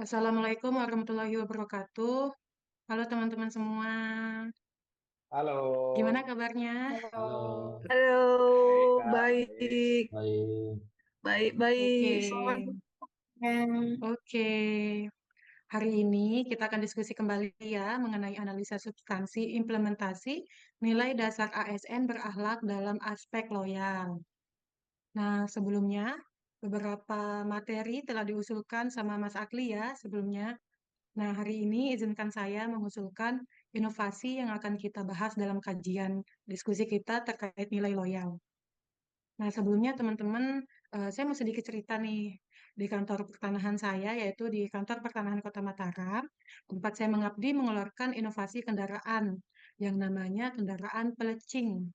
Assalamualaikum warahmatullahi wabarakatuh. Halo teman-teman semua. Gimana Halo, kabarnya? Halo, baik Halo, Kak, baik. baik, baik. Oke, baik-baik. Selamat siang. oke. Hari ini kita akan diskusi kembali ya mengenai analisa substansi implementasi nilai dasar ASN berakhlak dalam aspek loyal. Nah, sebelumnya beberapa materi telah diusulkan sama Mas Akli ya sebelumnya. Nah, hari ini izinkan saya mengusulkan inovasi yang akan kita bahas dalam kajian diskusi kita terkait nilai loyal. Nah, sebelumnya teman-teman, saya mau sedikit cerita nih di kantor pertanahan saya, yaitu di kantor pertanahan Kota Mataram, tempat saya mengabdi mengeluarkan inovasi kendaraan yang namanya kendaraan pelecing.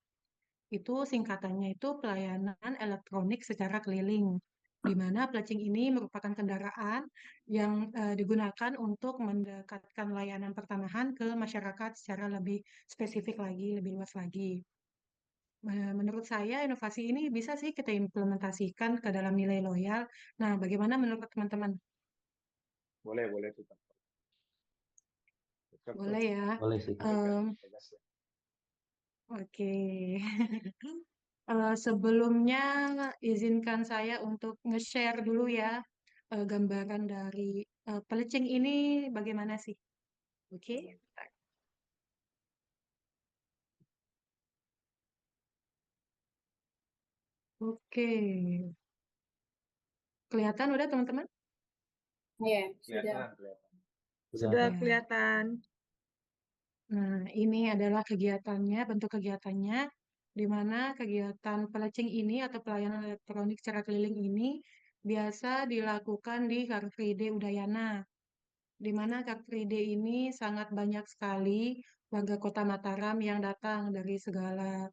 Itu singkatannya itu pelayanan elektronik secara keliling, di mana pelecing ini merupakan kendaraan yang digunakan untuk mendekatkan layanan pertanahan ke masyarakat secara lebih spesifik lagi, lebih luas lagi. Menurut saya inovasi ini bisa sih kita implementasikan ke dalam nilai loyal. Nah, bagaimana menurut teman-teman? Boleh tuh Kak. Cocok tuh. Boleh ya. Boleh sih, Kak. Boleh Kak, Em, tegas ya. oke. Sebelumnya izinkan saya untuk nge-share dulu ya gambaran dari pelecing ini bagaimana sih? Oke. Oke. Kelihatan udah teman-teman? Iya, sudah. Kelihatan, kelihatan. Sudah, Sudah Kak. Ya. kelihatan. Nah, ini adalah kegiatannya, bentuk kegiatannya, di mana kegiatan pelecing ini atau pelayanan elektronik secara keliling ini biasa dilakukan di Car Free Day Udayana, di mana Car Free Day ini sangat banyak sekali warga Kota Mataram yang datang dari segala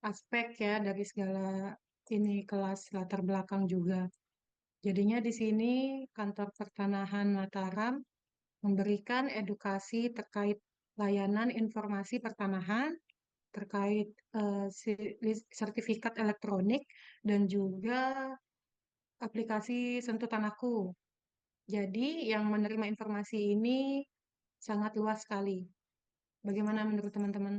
aspek ya, dari segala ini kelas latar belakang juga. Jadinya di sini kantor pertanahan Mataram memberikan edukasi terkait layanan informasi pertanahan, terkait sertifikat elektronik, dan juga aplikasi Sentuh Tanahku. Jadi yang menerima informasi ini sangat luas sekali. Bagaimana menurut teman-teman?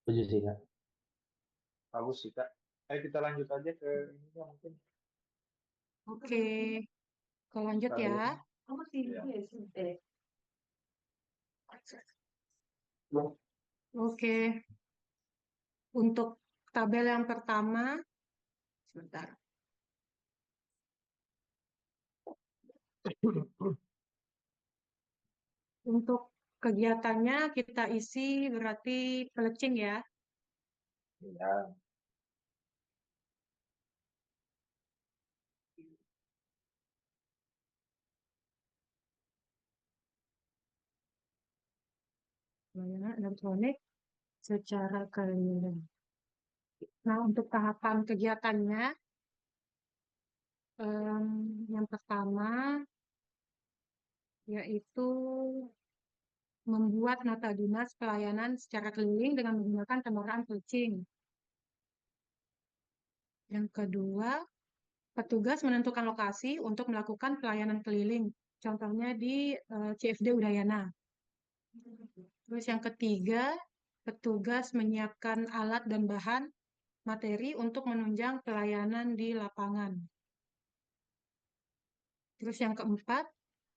Setuju sih, Kak. Bagus sih Kak. Ayo kita lanjut aja ke ini ya mungkin. Oke, kalau lanjut Kita ya. lihat. Ya. Oke, untuk tabel yang pertama, sebentar. Untuk kegiatannya kita isi berarti pelecing ya. Ya. Layanan elektronik secara keliling. Nah, untuk tahapan kegiatannya, yang pertama yaitu membuat nota dinas pelayanan secara keliling dengan menggunakan kendaraan kucing. Yang kedua, petugas menentukan lokasi untuk melakukan pelayanan keliling. Contohnya di CFD Udayana. Terus yang ketiga, petugas menyiapkan alat dan bahan materi untuk menunjang pelayanan di lapangan. Terus yang keempat,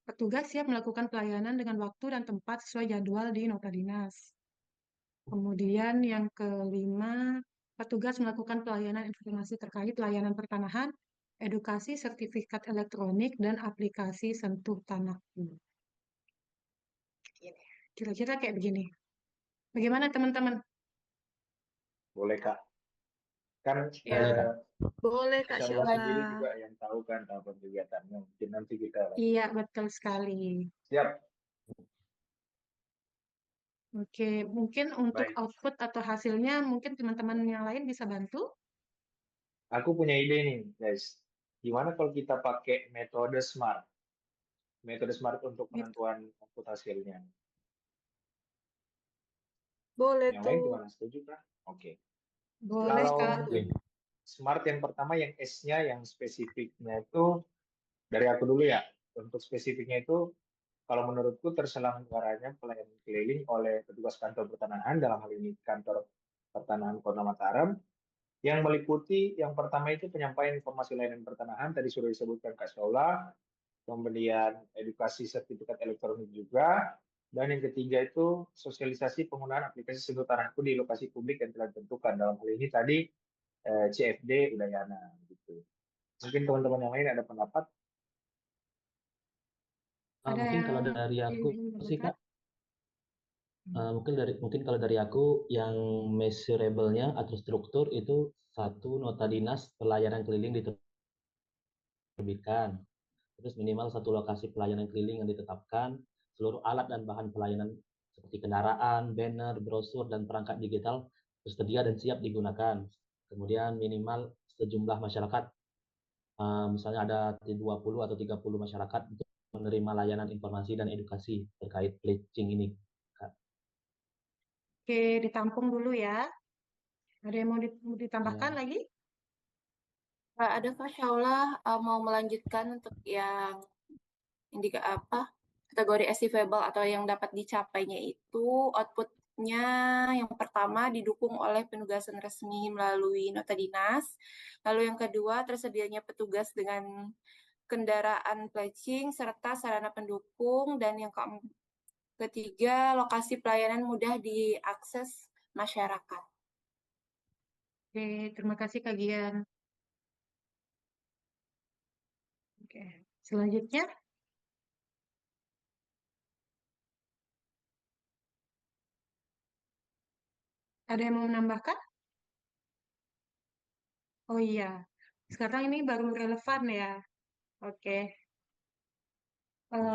petugas siap melakukan pelayanan dengan waktu dan tempat sesuai jadwal di nota dinas. Kemudian yang kelima, petugas melakukan pelayanan informasi terkait layanan pertanahan, edukasi sertifikat elektronik, dan aplikasi sentuh tanah. Kira-kira kayak begini. Bagaimana teman-teman? Boleh Kak. Kan Ya, Boleh, Kak. boleh Kak Masya Allah Sheila. sendiri juga yang tahu kan tahapan kegiatannya. Mungkin nanti kita Iya, lanjutkan. betul sekali. Siap. Oke, mungkin untuk Baik. output atau hasilnya mungkin teman-teman yang lain bisa bantu. Aku punya ide nih guys. Gimana kalau kita pakai metode SMART? Metode SMART untuk Gitu. penentuan output hasilnya. Boleh Yang lain tuh. gimana? Setuju kan? Oke. Boleh, Kalau Kak. Oke. smart yang pertama yang S-nya yang spesifiknya itu dari aku dulu ya. Untuk spesifiknya itu kalau menurutku terselenggaranya pelayanan keliling oleh petugas kantor pertanahan dalam hal ini kantor pertanahan Kota Mataram yang meliputi yang pertama itu penyampaian informasi layanan pertanahan tadi sudah disebutkan Kak Saula, kemudian edukasi sertifikat elektronik juga, dan yang ketiga itu sosialisasi penggunaan aplikasi Sentuh Tanahku di lokasi publik yang telah ditentukan. Dalam hal ini tadi CFD Udayana. Gitu. Mungkin teman-teman yang lain ada pendapat? Ada Mungkin yang kalau dari aku ingin sih menambahkan? Kak, mungkin kalau dari aku yang measurable-nya atau struktur itu satu nota dinas pelayanan keliling diterbitkan. Terus minimal satu lokasi pelayanan keliling yang ditetapkan, seluruh alat dan bahan pelayanan seperti kendaraan, banner, brosur, dan perangkat digital tersedia dan siap digunakan. Kemudian minimal sejumlah masyarakat, misalnya ada 20 atau 30 masyarakat untuk menerima layanan informasi dan edukasi terkait pledging ini. Oke, ditampung dulu ya. Ada yang mau ditambahkan Ya, lagi? Ada Kak Syaula mau melanjutkan untuk yang kategori achievable atau yang dapat dicapainya itu outputnya yang pertama didukung oleh penugasan resmi melalui nota dinas, lalu yang kedua tersedianya petugas dengan kendaraan pledging serta sarana pendukung, dan yang ketiga lokasi pelayanan mudah diakses masyarakat. Oke, terima kasih Kak Gian. Oke, selanjutnya ada yang mau menambahkan? Oh iya, sekarang ini baru relevan ya. Oke,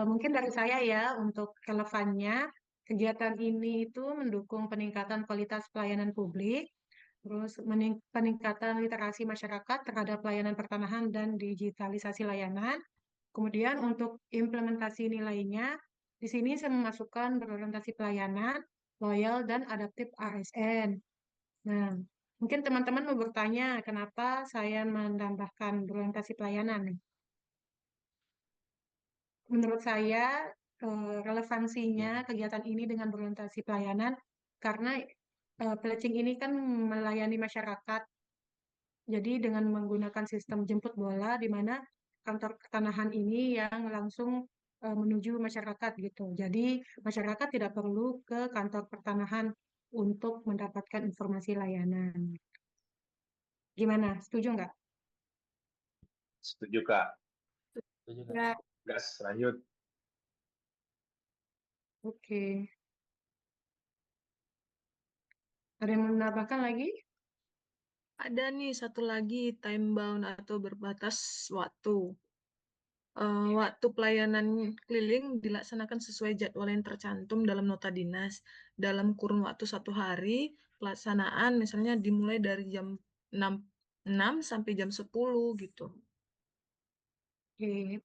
mungkin dari saya ya untuk relevannya, kegiatan ini itu mendukung peningkatan kualitas pelayanan publik, terus peningkatan literasi masyarakat terhadap pelayanan pertanahan dan digitalisasi layanan. Kemudian untuk implementasi nilainya, di sini saya memasukkan berorientasi pelayanan, loyal, dan adaptif ASN. Nah, mungkin teman-teman mau bertanya kenapa saya menambahkan berorientasi pelayanan nih. Menurut saya, relevansinya kegiatan ini dengan berorientasi pelayanan karena pledging ini kan melayani masyarakat. Jadi dengan menggunakan sistem jemput bola di mana kantor pertanahan ini yang langsung menuju masyarakat gitu. Jadi masyarakat tidak perlu ke kantor pertanahan untuk mendapatkan informasi layanan. Gimana? Setuju nggak? Setuju Kak. setuju Kak. Ya, Gas, lanjut. Oke. Ada yang mau menambahkan lagi? Ada nih satu lagi, time bound atau berbatas waktu. Waktu pelayanan keliling dilaksanakan sesuai jadwal yang tercantum dalam nota dinas. Dalam kurun waktu 1 hari, pelaksanaan misalnya dimulai dari jam 6 sampai jam 10 gitu. Oke.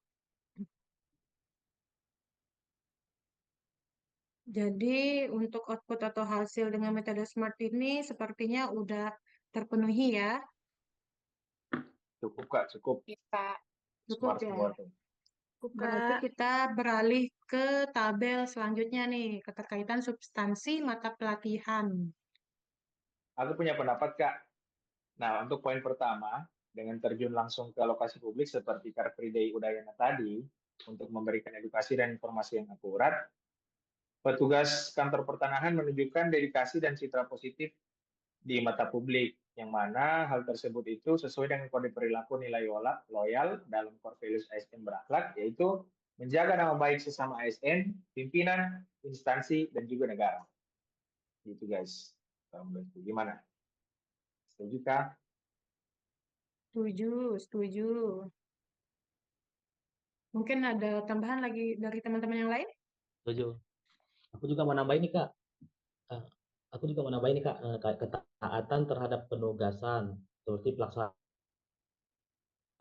Jadi untuk output atau hasil dengan metode SMART ini sepertinya udah terpenuhi ya. Cukup Kak, cukup. kita Cukup Smart ya. semua tuh. Berarti kita beralih ke tabel selanjutnya nih, keterkaitan substansi mata pelatihan. Aku punya pendapat Kak. Nah, untuk poin pertama, dengan terjun langsung ke lokasi publik seperti Car Free Day Udayana tadi, untuk memberikan edukasi dan informasi yang akurat, petugas kantor pertanahan menunjukkan dedikasi dan citra positif di mata publik, yang mana hal tersebut itu sesuai dengan kode perilaku nilai loyal dalam core values ASN berakhlak, yaitu menjaga nama baik sesama ASN, pimpinan, instansi, dan juga negara. Gitu guys. Gimana? Setuju kah? Setuju, setuju. Mungkin ada tambahan lagi dari teman-teman yang lain? Setuju. Aku juga mau nambah ini Kak. Eh, Aku juga mau nambah ini Kak, kayak ketaatan terhadap penugasan seperti pelaksanaan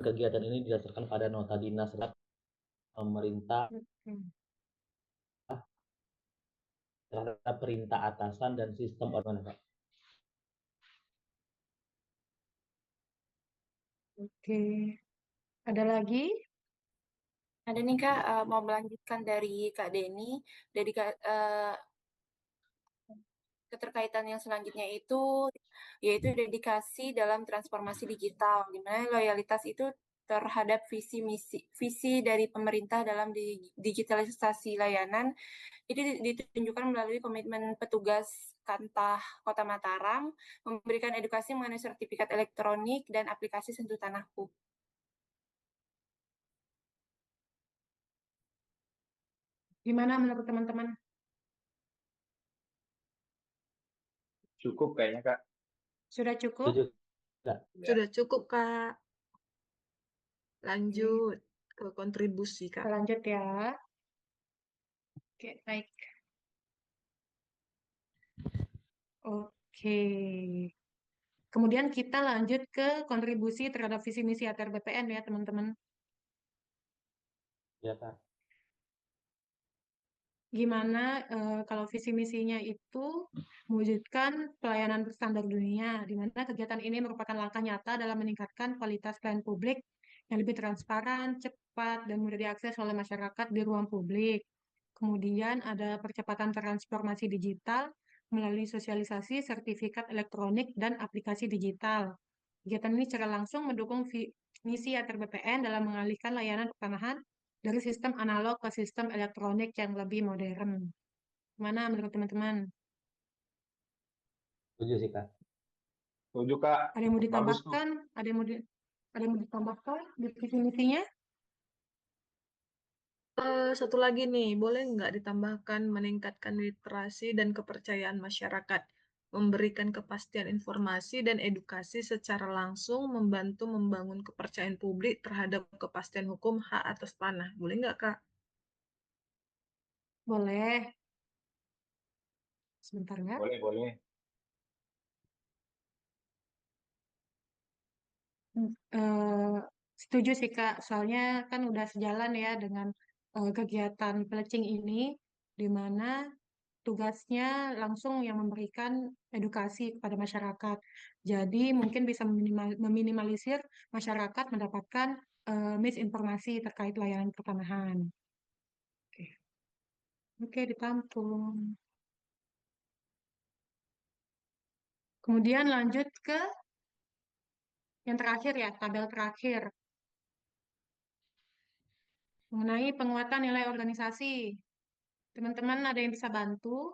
kegiatan ini didasarkan pada nota dinas pemerintah Oke. terhadap perintah atasan dan sistem organisasi. Oke. Ada lagi? Ada nih Kak, mau melanjutkan dari Kak Denny, dari keterkaitan yang selanjutnya itu yaitu dedikasi dalam transformasi digital, di mana loyalitas itu terhadap visi dari pemerintah dalam digitalisasi layanan itu ditunjukkan melalui komitmen petugas Kantah Kota Mataram memberikan edukasi mengenai sertifikat elektronik dan aplikasi Sentuh Tanahku. Gimana menurut teman-teman? Cukup kayaknya, Kak. Sudah cukup? Setuju, Kak. Ya. Sudah cukup, Kak. Oke. Lanjut ke kontribusi, Kita Kak. lanjut ya. Oke, baik. Oke. Kemudian kita lanjut ke kontribusi terhadap visi misi ATR BPN ya, teman-teman. Ya, Kak. Gimana kalau visi misinya itu mewujudkan pelayanan berstandar dunia, di mana kegiatan ini merupakan langkah nyata dalam meningkatkan kualitas pelayanan publik yang lebih transparan, cepat, dan mudah diakses oleh masyarakat di ruang publik. Kemudian ada percepatan transformasi digital melalui sosialisasi sertifikat elektronik dan aplikasi digital. Kegiatan ini secara langsung mendukung misi ATR BPN dalam mengalihkan layanan pertanahan dari sistem analog ke sistem elektronik yang lebih modern. Mana menurut teman-teman? Setuju sih, Kak. Setuju, Kak. Ada yang mau Bagus tuh. ditambahkan? Ada yang mau ditambahkan di visi misinya? Satu lagi nih, boleh nggak ditambahkan meningkatkan literasi dan kepercayaan masyarakat, memberikan kepastian informasi dan edukasi secara langsung membantu membangun kepercayaan publik terhadap kepastian hukum hak atas tanah. Boleh nggak, Kak? Boleh. Sebentar ya. Boleh, boleh. Eh, setuju sih Kak, soalnya kan udah sejalan ya dengan kegiatan pledging ini, di mana tugasnya langsung yang memberikan edukasi kepada masyarakat. Jadi mungkin bisa meminimalisir masyarakat mendapatkan misinformasi terkait layanan pertanahan. Oke, Oke, ditampung. Kemudian lanjut ke yang terakhir ya, tabel terakhir mengenai penguatan nilai organisasi. Teman-teman ada yang bisa bantu?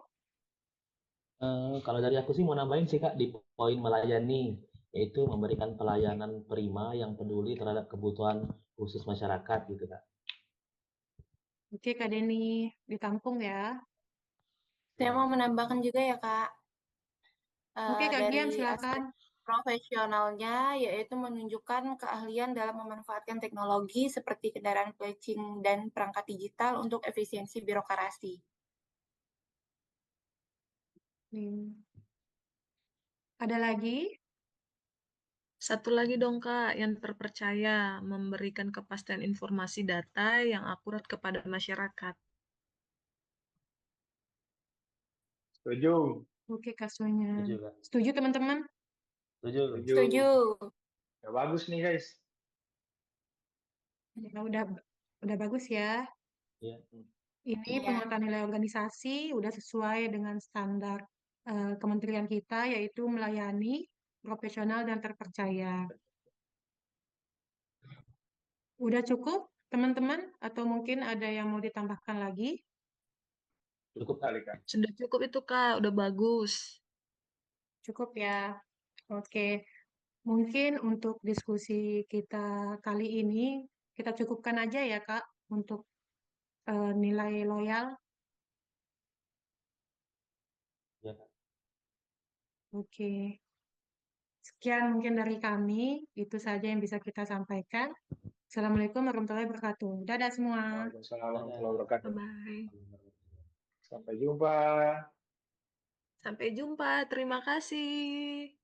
Kalau dari aku sih mau nambahin sih, Kak, di poin melayani, yaitu memberikan pelayanan prima yang peduli terhadap kebutuhan khusus masyarakat gitu, Kak. Oke, Kak Deni, ditampung ya. Saya mau menambahkan juga ya Kak, Oke, Kak dari Gian, silakan. aspek profesionalnya, yaitu menunjukkan keahlian dalam memanfaatkan teknologi seperti kendaraan pledging dan perangkat digital untuk efisiensi birokrasi. Hmm. Ada lagi? Satu lagi dong, Kak, yang terpercaya, memberikan kepastian informasi data yang akurat kepada masyarakat. Setuju. Oke, Kak Sonya. Setuju, Kak. Setuju, teman-teman? Setuju. Setuju. Setuju. Ya, bagus nih, guys. Ya, udah bagus ya. Iya. Ini Ya. penguatan nilai organisasi udah sesuai dengan standar kementerian kita, yaitu melayani, profesional, dan terpercaya. Udah cukup, teman-teman? Atau mungkin ada yang mau ditambahkan lagi? Cukup kali, Kak. Sudah cukup itu, Kak, udah bagus. Cukup ya. Oke. Mungkin untuk diskusi kita kali ini, kita cukupkan aja ya, Kak, untuk nilai loyal. Ya, Kak. Oke. Sekian mungkin dari kami. Itu saja yang bisa kita sampaikan. Assalamualaikum warahmatullahi wabarakatuh. Dadah semua. Waalaikumsalam warahmatullahi Dadah. wabarakatuh. Bye. Sampai jumpa. Sampai jumpa. Terima kasih.